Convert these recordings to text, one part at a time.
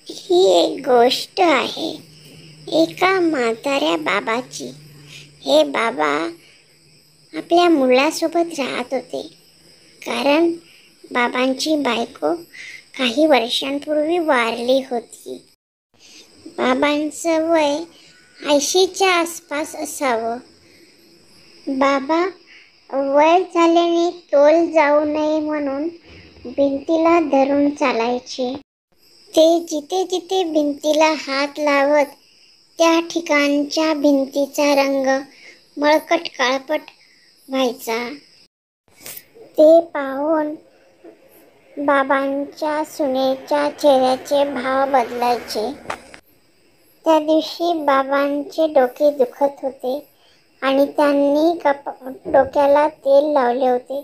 ही एक गोष्ट आहे एका म्हाताऱ्या बाबाची. हे बाबा आपल्या मुलासोबत राहत होते, कारण बाबांची बायको काही वर्षांपूर्वी वारली होती. बाबांचं वय 80च्या आसपास असावं. बाबा वय झाल्याने तोल जाऊ नये म्हणून भिंतीला धरून चालायचे. ते जिथे जिथे भिंतीला हात लावत त्या ठिकाणच्या भिंतीचा रंग मळकट काळपट व्हायचा. ते पाहून बाबांच्या सुनेच्या चेहऱ्याचे भाव बदलायचे. त्या दिवशी बाबांचे डोके दुखत होते आणि त्यांनी डोक्याला तेल लावले होते.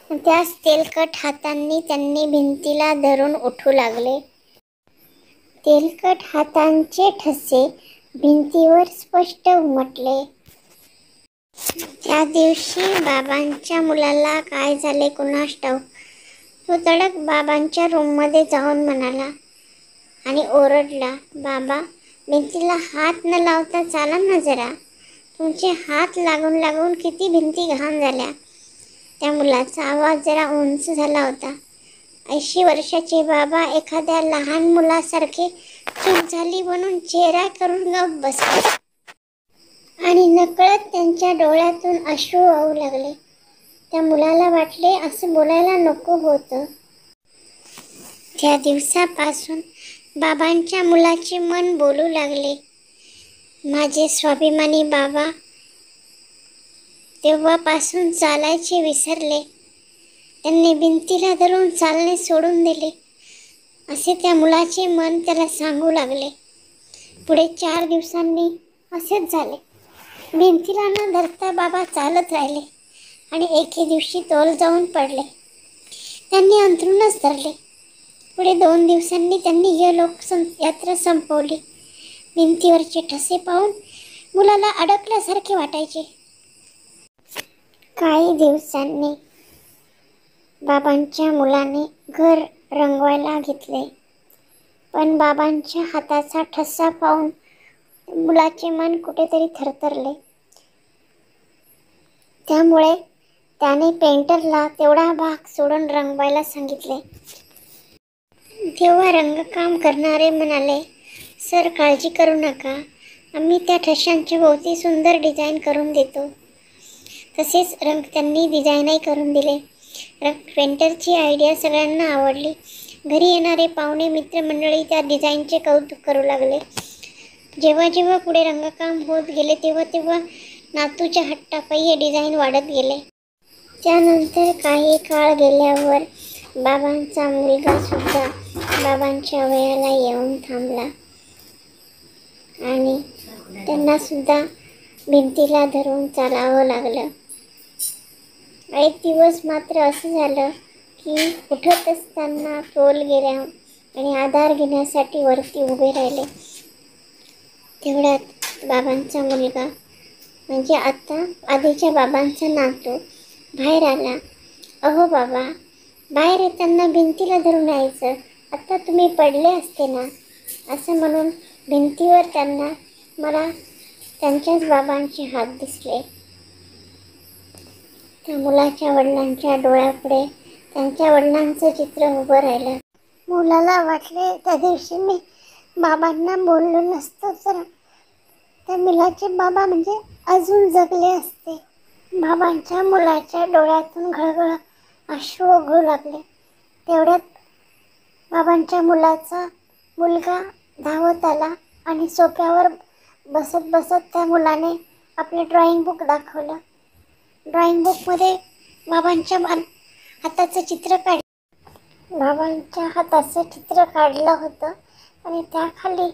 त्याच तेलकट हातांनी त्यांनी भिंतीला धरून उठू लागले. तेलकट हातांचे ठसे भिंतीवर स्पष्ट उमटले. त्या दिवशी बाबांच्या मुलाला काय झाले कुणास ठाऊक. तो तडक बाबांच्या रूममध्ये जाऊन म्हणाला आणि ओरडला, बाबा, भिंतीला हात न लावता चाला ना जरा. तुमचे हात लागून लागून किती भिंती घाण झाल्या. त्या मुलाचा आवाज जरा उंच झाला होता. 80 वर्षाचे बाबा एखाद्या लहान मुलासारखे चूक झाली म्हणून चेहरा करून गप्प बसले आणि नकळत त्यांच्या डोळ्यातून अश्रू वाहू लागले. त्या मुलाला वाटले असं बोलायला नको होतं. त्या दिवसापासून बाबांच्या मुलाचे मन बोलू लागले, माझे स्वाभिमानी बाबा तेव्हापासून चालायचे विसरले. त्यांनी भिंतीला धरून चालणे सोडून दिले असे त्या मुलाचे मन त्याला सांगू लागले. पुढे 4 दिवसांनी असेच झाले. भिंतीला न धरता बाबा चालत राहिले आणि एके दिवशी तोल जाऊन पडले. त्यांनी अंथरूणच धरले. पुढे 2 दिवसांनी त्यांनी यलोक यात्रा संपवली. भिंतीवरचे ठसे पाहून मुलाला अडकल्यासारखे वाटायचे. काही दिवसांनी बाबांच्या मुलाने घर रंगवायला घेतले, पण बाबांच्या हाताचा ठसा पाहून मुलाचे मन कुठेतरी थरथरले. त्यामुळे त्याने पेंटरला तेवढा भाग सोडून रंगवायला सांगितले. तेव्हा रंगकाम करणारे म्हणाले, सर, काळजी करू नका, आम्ही त्या ठशांच्या भोवती सुंदर डिझाईन करून देतो. तसेच त्यांनी डिझाईनही करून दिले. पेंटरची आयडिया सगळ्यांना आवडली. घरी येणारे पाहुणे मित्रमंडळी त्या डिझाईनचे कौतुक करू लागले. जेव्हा जेव्हा पुढे रंगकाम होत गेले तेव्हा तेव्हा नातूच्या हट्टापायी हे डिझाईन वाढत गेले. त्यानंतर काही काळ गेल्यावर बाबांचा मुलगा सुद्धा बाबांच्या वयाला येऊन थांबला आणि त्यांना सुद्धा भिंतीला धरून चालावं लागलं. एक दिवस मात्र असं झालं की उठत असताना तोल गेल्या आणि आधार घेण्यासाठी वरती उभे राहिले. तेवढ्यात बाबांचा मुलगा म्हणजे आता आधीच्या बाबांचा नातू बाहेर आला. अहो बाबा, बाहेर येताना भिंतीला धरून यायचं, आता तुम्ही पडले असते ना, असं म्हणून भिंतीवर त्यांना मला त्यांच्याच बाबांचे हात दिसले. त्या मुलाच्या वडिलांच्या डोळ्यापुढे त्यांच्या वडिलांचं चित्र उभं राहिलं. मुलाला वाटले त्या दिवशी मी बाबांना बोललो नसतो तर त्या मुलाचे बाबा म्हणजे अजून जगले असते. बाबांच्या मुलाच्या डोळ्यातून घळघळ अश्रू ओघळू लागले. तेवढ्यात बाबांच्या मुलाचा मुलगा धावत आला आणि सोफ्यावर बसत बसत त्या मुलाने आपले ड्रॉइंग बुक दाखवलं. ड्रॉइंग बुकमध्ये बाबांच्या हाताचं चित्र बाबांच्या हाताचं चित्र काढलं होतं आणि त्याखाली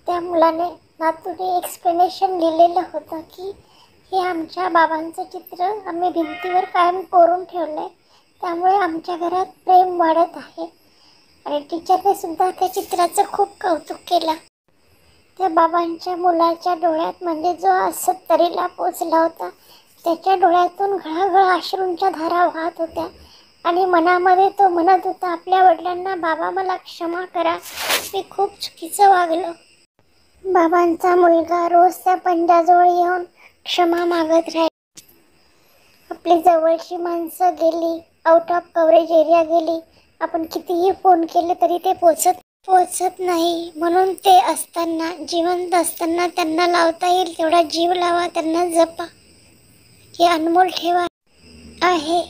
त्या मुलाने नातूने एक्सप्लेनेशन लिहिलेलं होतं की हे आमच्या बाबांचं चित्र आम्ही भिंतीवर कायम कोरून ठेवलंय, त्यामुळे आमच्या घरात प्रेम वाढत आहे. आणि टीचरने सुद्धा त्या चित्राचं खूप कौतुक केलं. त्या बाबांच्या मुलाच्या डोळ्यात म्हणजे जो आज 70ला पोचला होता त्याच्या डोळ्यातून घळाघळ अश्रूंच्या धारा वाहत होत्या आणि मनामध्ये तो म्हणत होता आपल्या वडिलांना, बाबा मला क्षमा करा, मी खूप चुकीचं वागलो. बाबांचा मुलगा रोज त्या पंड्याजवळ येऊन क्षमा मागत राहील. आपली जवळची माणसं गेली, आउट ऑफ कव्हरेज एरिया गेली, आपण कितीही फोन केले तरी ते पोचत नाही. म्हणून ते असताना, जिवंत असताना त्यांना लावता येईल तेवढा जीव लावा, त्यांना जपा, हे अनमोल ठेवा आहे.